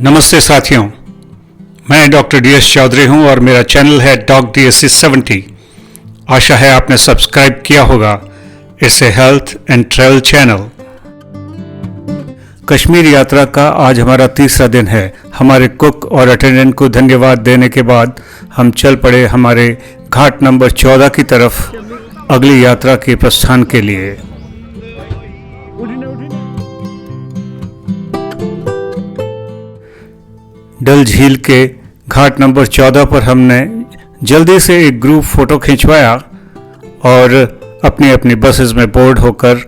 नमस्ते साथियों, मैं डॉक्टर DS चौधरी हूं और मेरा चैनल है डॉक DSC70। आशा है आपने सब्सक्राइब किया होगा। इसे health and travel channel. Kashmir यात्रा का आज हमारा तीसरा दिन है। हमारे कुक और अटेंडेंट को धन्यवाद देने के बाद हम चल पड़े हमारे घाट नंबर 14 की तरफ अगली यात्रा के प्रस्थान के लिए। डल झील के घाट नंबर 14 पर हमने जल्दी से एक ग्रुप फोटो खिंचवाया और अपनी अपनी बसेस में बोर्ड होकर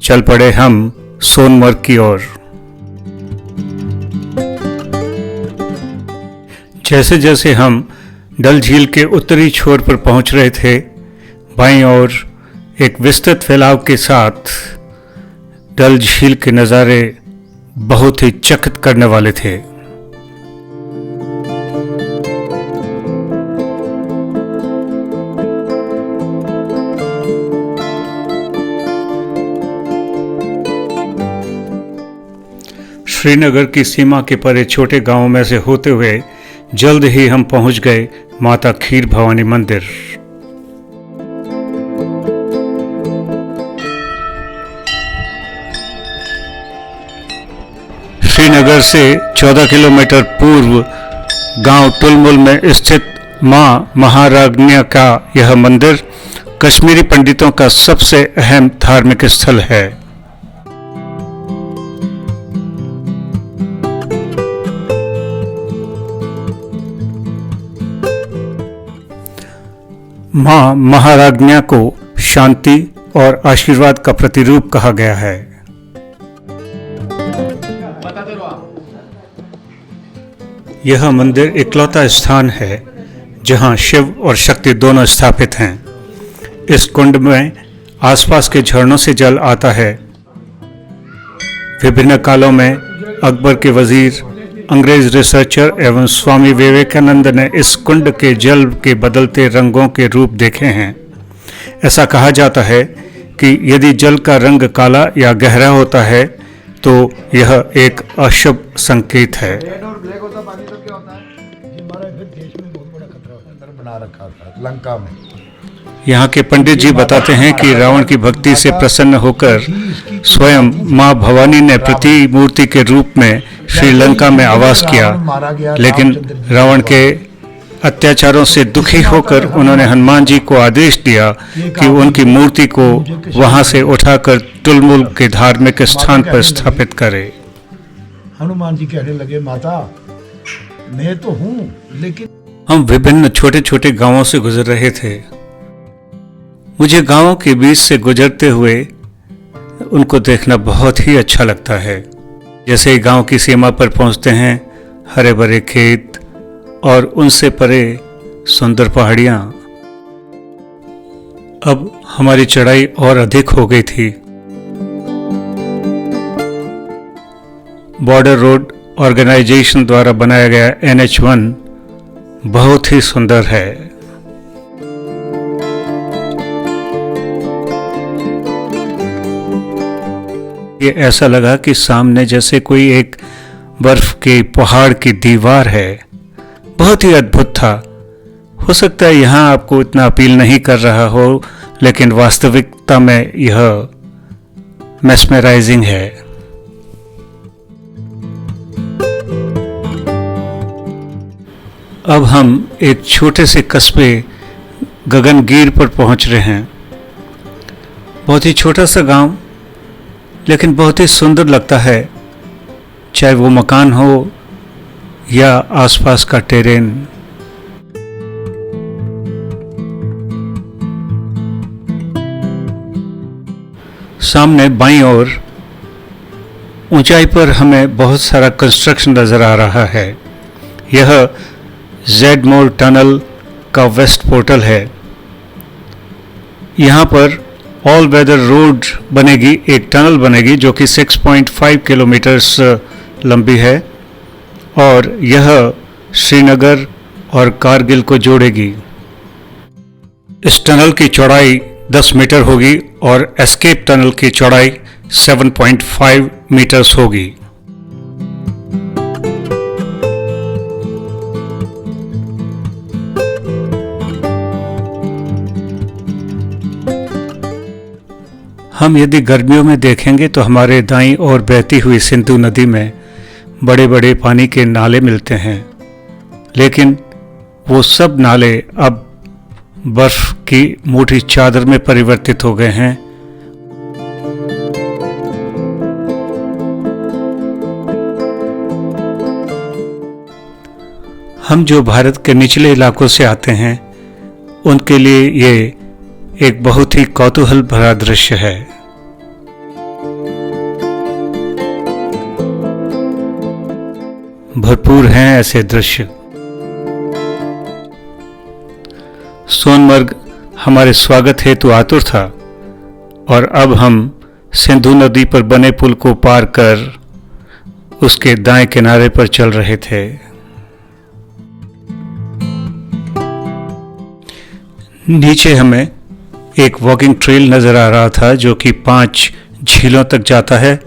चल पड़े हम सोनमर्ग की ओर। जैसे जैसे हम डल झील के उत्तरी छोर पर पहुंच रहे थे, बाईं ओर एक विस्तृत फैलाव के साथ डल झील के नज़ारे बहुत ही चकित करने वाले थे। श्रीनगर की सीमा के परे छोटे गांवों में से होते हुए जल्द ही हम पहुंच गए माता खीर भवानी मंदिर। श्रीनगर से 14 किलोमीटर पूर्व गांव तुलमुल में स्थित मां महाराज्ञा का यह मंदिर कश्मीरी पंडितों का सबसे अहम धार्मिक स्थल है। मां महाराज्ञा को शांति और आशीर्वाद का प्रतिरूप कहा गया है। यह मंदिर इकलौता स्थान है जहां शिव और शक्ति दोनों स्थापित हैं। इस कुंड में आसपास के झरनों से जल आता है। विभिन्न कालों में अकबर के वजीर, अंग्रेज रिसर्चर एवं स्वामी विवेकानंद ने इस कुंड के जल के बदलते रंगों के रूप देखे हैं। ऐसा कहा जाता है कि यदि जल का रंग काला या गहरा होता है तो यह एक अशुभ संकेत है। लंका में यहाँ के पंडित जी बताते हैं कि रावण की भक्ति से प्रसन्न होकर स्वयं मां भवानी ने प्रतिमूर्ति के रूप में श्रीलंका में आवास किया, लेकिन रावण के अत्याचारों से दुखी होकर उन्होंने हनुमान जी को आदेश दिया कि उनकी मूर्ति को वहां से उठाकर तुलमुल के धार्मिक स्थान पर स्थापित करें। हनुमान जी कहने लगे, माता मैं तो हूँ, लेकिन हम विभिन्न छोटे छोटे गांवों से गुजर रहे थे। मुझे गांवों के बीच से गुजरते हुए उनको देखना बहुत ही अच्छा लगता है। जैसे ही गांव की सीमा पर पहुंचते हैं, हरे भरे खेत और उनसे परे सुंदर पहाड़ियां। अब हमारी चढ़ाई और अधिक हो गई थी। बॉर्डर रोड ऑर्गेनाइजेशन द्वारा बनाया गया NH1 बहुत ही सुंदर है। ये ऐसा लगा कि सामने जैसे कोई एक बर्फ के पहाड़ की दीवार है। बहुत ही अद्भुत था। हो सकता है यहाँ आपको इतना अपील नहीं कर रहा हो, लेकिन वास्तविकता में यह मेस्मराइजिंग है। अब हम एक छोटे से कस्बे गगनगीर पर पहुंच रहे हैं। बहुत ही छोटा सा गांव, लेकिन बहुत ही सुंदर लगता है, चाहे वो मकान हो या आसपास का टेरेन। सामने बाईं ओर ऊंचाई पर हमें बहुत सारा कंस्ट्रक्शन नजर आ रहा है। यह ज़ेडमोर टनल का वेस्ट पोर्टल है। यहाँ पर ऑल वेदर रोड बनेगी, एक टनल बनेगी जो कि 6.5 किलोमीटर्स लंबी है और यह श्रीनगर और कारगिल को जोड़ेगी। इस टनल की चौड़ाई 10 मीटर होगी और एस्केप टनल की चौड़ाई 7.5 मीटर्स होगी। हम यदि गर्मियों में देखेंगे तो हमारे दाईं ओर बहती हुई सिंधु नदी में बड़े बड़े पानी के नाले मिलते हैं, लेकिन वो सब नाले अब बर्फ की मोटी चादर में परिवर्तित हो गए हैं। हम जो भारत के निचले इलाकों से आते हैं उनके लिए ये एक बहुत ही कौतूहल भरा दृश्य है। भरपूर हैं ऐसे दृश्य। सोनमर्ग हमारे स्वागत हेतु आतुर था और अब हम सिंधु नदी पर बने पुल को पार कर उसके दाएं किनारे पर चल रहे थे। नीचे हमें एक वॉकिंग ट्रेल नजर आ रहा था जो कि 5 झीलों तक जाता है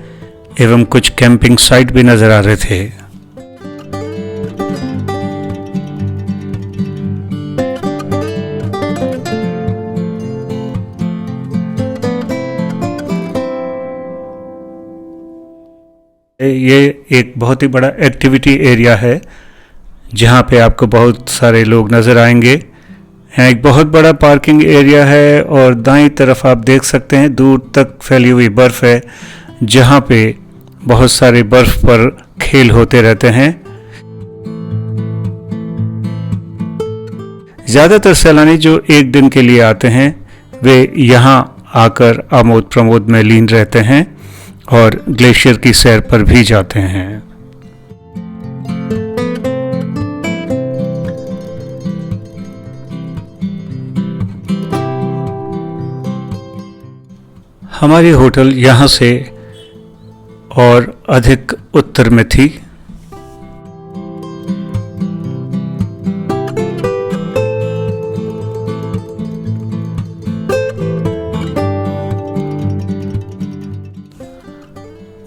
एवं कुछ कैंपिंग साइट भी नजर आ रहे थे। ये एक बहुत ही बड़ा एक्टिविटी एरिया है जहाँ पे आपको बहुत सारे लोग नज़र आएंगे। यहाँ एक बहुत बड़ा पार्किंग एरिया है और दाईं तरफ आप देख सकते हैं दूर तक फैली हुई बर्फ़ है जहाँ पे बहुत सारे बर्फ़ पर खेल होते रहते हैं। ज़्यादातर सैलानी जो एक दिन के लिए आते हैं वे यहाँ आकर आमोद प्रमोद में लीन रहते हैं और ग्लेशियर की सैर पर भी जाते हैं। हमारी होटल यहाँ से और अधिक उत्तर में थी।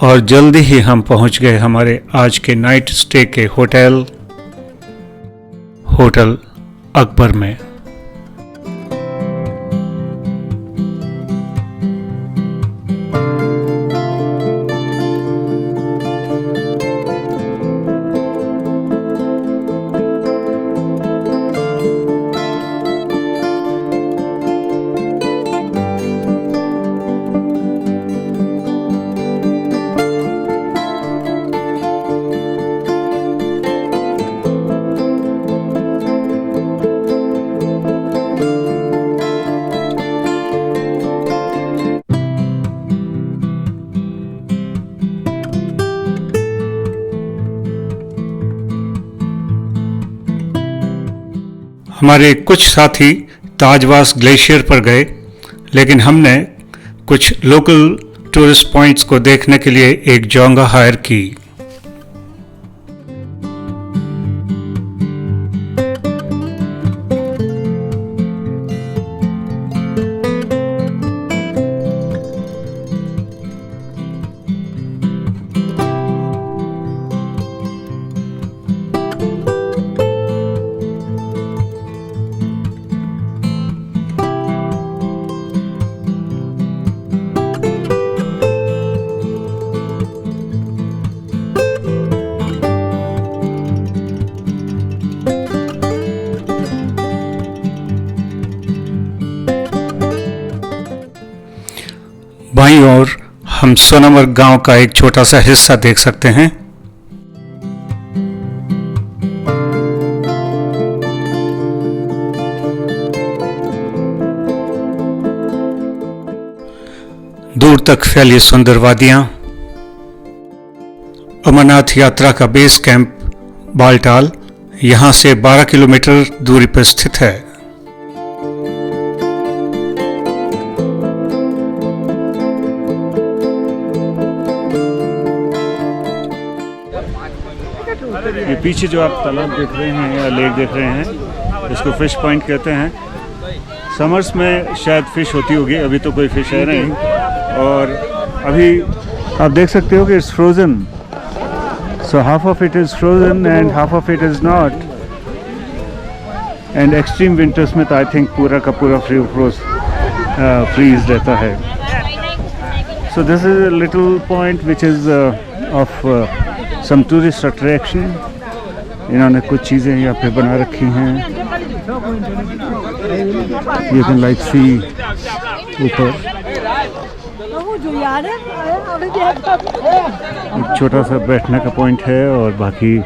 और जल्दी ही हम पहुंच गए हमारे आज के नाइट स्टे के होटल अकबर में। हमारे कुछ साथी ताजवास ग्लेशियर पर गए, लेकिन हमने कुछ लोकल टूरिस्ट पॉइंट्स को देखने के लिए एक जोंगा हायर की। बाईं ओर हम सोनामर्ग गांव का एक छोटा सा हिस्सा देख सकते हैं। दूर तक फैली सुंदर वादियां। अमरनाथ यात्रा का बेस कैंप बालटाल यहां से 12 किलोमीटर दूरी पर स्थित है। ये पीछे जो आप तालाब देख रहे हैं या लेक देख रहे हैं इसको फिश पॉइंट कहते हैं। समर्स में शायद फ़िश होती होगी, अभी तो कोई फ़िश है नहीं। और अभी आप देख सकते हो कि it's frozen, so half of it is frozen and half of it is not. And extreme winters में तो आई थिंक पूरा का पूरा फ्रीज रहता है। So this is a little point which is of some tourist attraction. इन्होंने कुछ चीज़ें यहाँ पे बना रखी हैं. You can like see ऊपर एक छोटा सा बैठने का पॉइंट है और बाकी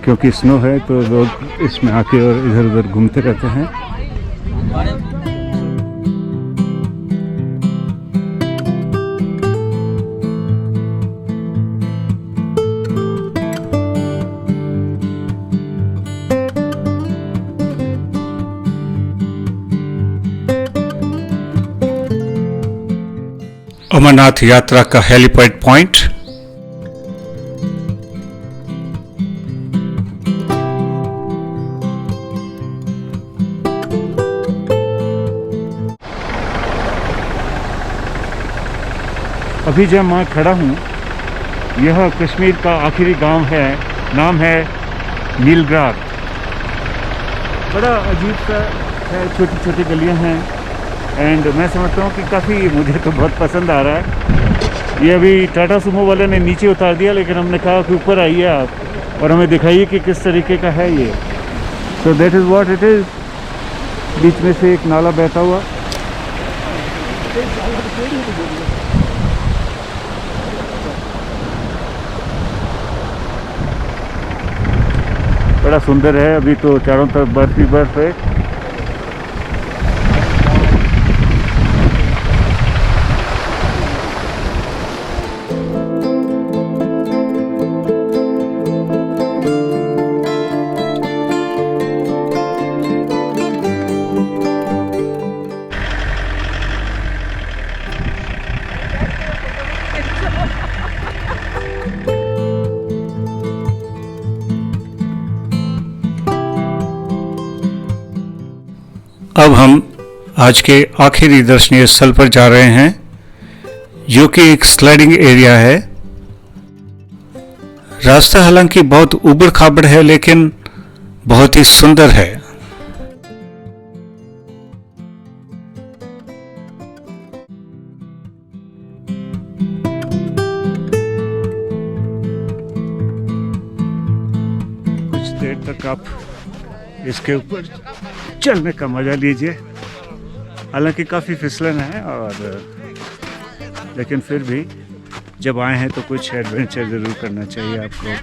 क्योंकि स्नो है तो लोग इसमें आके और इधर उधर घूमते रहते हैं. अमरनाथ यात्रा का हेलीपैड पॉइंट. अभी जब मैं खड़ा हूँ, यह कश्मीर का आखिरी गांव है. नाम है नीलग्रार. बड़ा अजीब सा है, छोटी छोटी गलियाँ हैं एंड मैं समझता हूँ कि काफ़ी मुझे तो बहुत पसंद आ रहा है. ये अभी टाटा सुमो वाले ने नीचे उतार दिया, लेकिन हमने कहा कि ऊपर आइए आप और हमें दिखाइए कि किस तरीके का है ये. So that is what it is. बीच में से एक नाला बहता हुआ. बड़ा सुंदर है. अभी तो चारों तरफ बर्फ ही बर्फ है. अब हम आज के आखिरी दर्शनीय स्थल पर जा रहे हैं, जो कि एक स्लाइडिंग एरिया है. रास्ता हालांकि बहुत ऊबड़ खाबड़ है, लेकिन बहुत ही सुंदर है. कुछ देर तक आप इसके ऊपर चलने का मजा लीजिए. हालांकि काफ़ी फिसलन है और लेकिन फिर भी जब आए हैं तो कुछ एडवेंचर ज़रूर करना चाहिए आपको.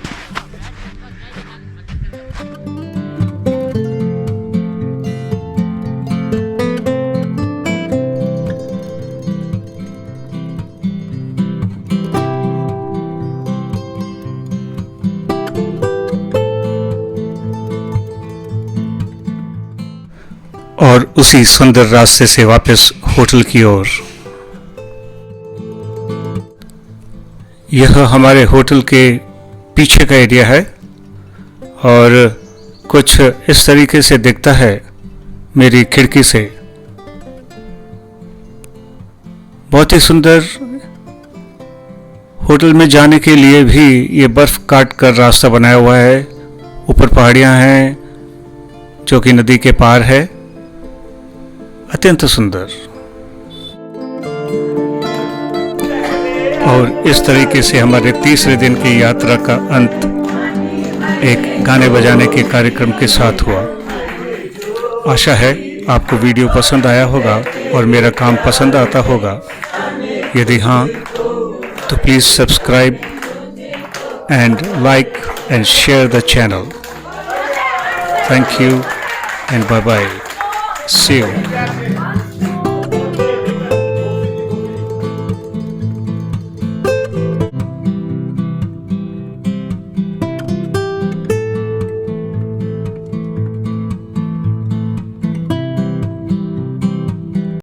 और उसी सुंदर रास्ते से वापस होटल की ओर. यह हमारे होटल के पीछे का एरिया है और कुछ इस तरीके से दिखता है मेरी खिड़की से. बहुत ही सुंदर. होटल में जाने के लिए भी ये बर्फ काट कर रास्ता बनाया हुआ है. ऊपर पहाड़ियां हैं जो कि नदी के पार है. अत्यंत सुंदर. और इस तरीके से हमारे तीसरे दिन की यात्रा का अंत एक गाने बजाने के कार्यक्रम के साथ हुआ. आशा है आपको वीडियो पसंद आया होगा और मेरा काम पसंद आता होगा. यदि हाँ तो please subscribe and like and share the channel. Thank you and bye bye. See you.